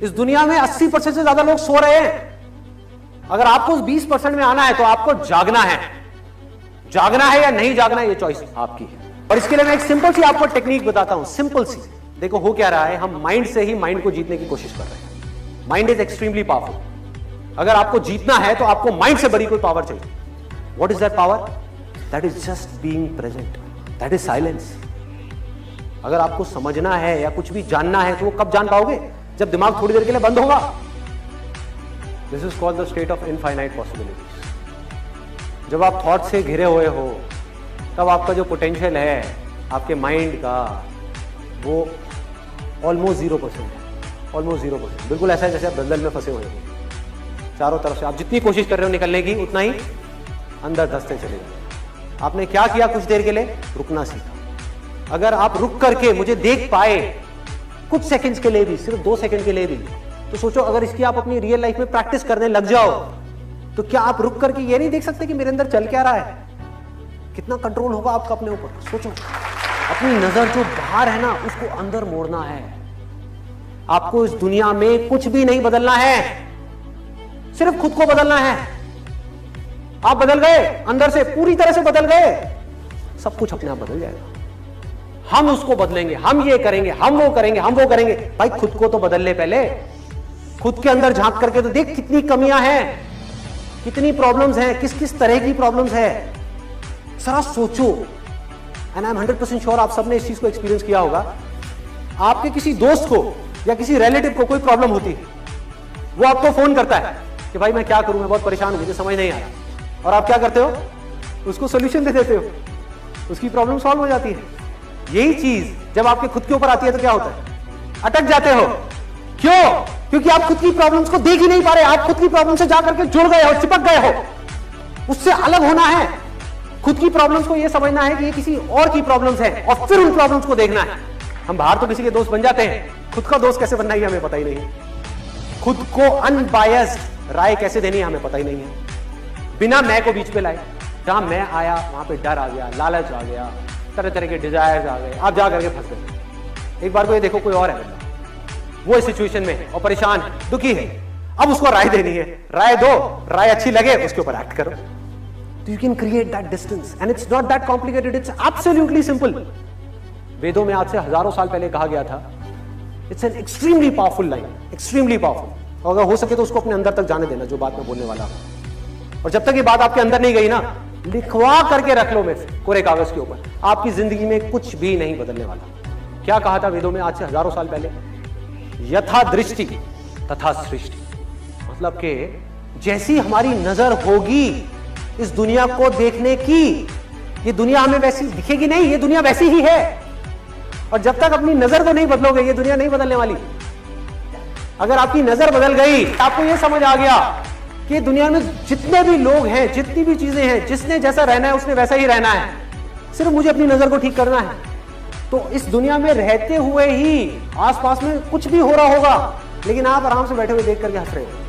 इस दुनिया में 80% से ज्यादा लोग सो रहे हैं। अगर आपको उस 20% में आना है तो आपको जागना है। जागना है या नहीं जागना है, ये चॉइस आपकी है। और इसके लिए मैं एक सिंपल सी आपको टेक्निक बताता हूं, सिंपल सी। देखो हो क्या रहा है, हम माइंड से ही माइंड को जीतने की कोशिश कर रहे हैं। Mind is extremely powerful. अगर आपको जीतना है तो आपको माइंड से बड़ी कोई पावर चाहिए। What is that power? That is just being present, that is silence. अगर आपको समझना है या कुछ भी जानना है तो वो कब जान पाओगे? जब दिमाग थोड़ी देर के लिए बंद होगा। This is called the state of infinite possibilities. जब आप थॉट से घिरे हुए हो तब आपका जो पोटेंशियल है आपके माइंड का, वो ऑलमोस्ट 0% है। ऑलमोस्ट 0%, बिल्कुल ऐसा है जैसे आप दलदल में फंसे हुए हो। चारों तरफ से आप जितनी कोशिश कर रहे हो निकलने की, उतना ही अंदर धंसते चले जाओ। आपने क्या किया? कुछ देर के लिए रुकना सीखा। अगर आप रुक करके मुझे देख पाए कुछ सेकंड्स के लिए भी, सिर्फ 2 सेकंड के लिए भी, तो सोचो अगर इसकी आप अपनी रियल लाइफ में प्रैक्टिस करने लग जाओ तो क्या आप रुक करके ये नहीं देख सकते कि मेरे अंदर चल क्या रहा है? कितना कंट्रोल होगा आपका अपने ऊपर। सोचो, अपनी नजर जो बाहर है ना उसको अंदर मोड़ना है। आपको इस दुनिया में कुछ भी नहीं बदलना है, सिर्फ खुद को बदलना है। आप बदल गए, अंदर से पूरी तरह से बदल गए, सब कुछ अपने आप बदल जाएगा। हम उसको बदलेंगे, हम ये करेंगे, हम वो करेंगे, हम वो करेंगे। भाई खुद को तो बदल ले पहले। खुद के अंदर झांक करके तो देख कितनी कमियां हैं, कितनी प्रॉब्लम्स हैं, किस किस तरह की प्रॉब्लम्स है। जरा सोचो। एंड आई एम 100% श्योर आप सबने इस चीज को एक्सपीरियंस किया होगा। आपके किसी दोस्त को या किसी रिलेटिव को कोई प्रॉब्लम होती है, वो आपको फोन करता है कि भाई मैं क्या करूं, मैं बहुत परेशान हूं, मुझे समझ नहीं आ रहा। और आप क्या करते हो? उसको सोल्यूशन दे देते हो, उसकी प्रॉब्लम सॉल्व हो जाती है। यही चीज जब आपके खुद के ऊपर आती है तो क्या होता है? अटक जाते हो। क्यों? क्योंकि आप खुद की प्रॉब्लम्स को देख ही नहीं पा रहे। आप खुद की प्रॉब्लम से जाकर के जुड़ गए हो, चिपक गए हो। उससे अलग होना है। खुद की प्रॉब्लम्स को यह समझना है कि ये किसी और की प्रॉब्लम्स है और फिर उन प्रॉब्लम्स को देखना है। हम बाहर तो किसी के दोस्त बन जाते हैं, खुद का दोस्त कैसे बनना है हमें पता ही नहीं है। खुद को अनबायस्ड राय कैसे देनी है हमें पता ही नहीं है। बिना मैं को बीच पे लाए, जहां मैं आया वहां पे डर आ गया, लालच आ गया, तरह तरह के डिजायर्स आ गए, आप जा करके फंस गए। एक बार को ये देखो कोई और है, वो इस सिचुएशन में है और परेशान है, दुखी है। अब उसको राय देनी है, राय दो, राय अच्छी लगे उसके ऊपर एक्ट करो। You can create that distance and it's not that complicated, it's absolutely simple. वेदों में आज से हजारों साल पहले कहा गया था, it's an extremely powerful line, extremely powerful. और अगर हो सके तो उसको अपने अंदर तक जाने देना जो बात मैं बोलने वाला हूं। और जब तक ये बात आपके अंदर नहीं गई ना, लिखवा करके रख लो मेरे से कोरे कागज के ऊपर। आपकी जिंदगी में कुछ भी नहीं बदलने वाला। क्या कहा था वेदों में आज से हजारों साल पहले? यथा दृष्टि तथा सृष्टि। मतलब कि जैसी हमारी नजर होगी इस दुनिया को देखने की, ये दुनिया हमें वैसी दिखेगी नहीं, ये दुनिया वैसी ही है। और जब तक अपनी नजर को नहीं बदलोगे ये दुनिया नहीं बदलने वाली। अगर आपकी नजर बदल गई, आपको ये समझ आ गया कि दुनिया में जितने भी लोग हैं, जितनी भी चीजें हैं, जिसने जैसा रहना है उसने वैसा ही रहना है, सिर्फ मुझे अपनी नजर को ठीक करना है, तो इस दुनिया में रहते हुए ही आसपास में कुछ भी हो रहा होगा लेकिन आप आराम से बैठे हुए देख करके हंस रहे हो।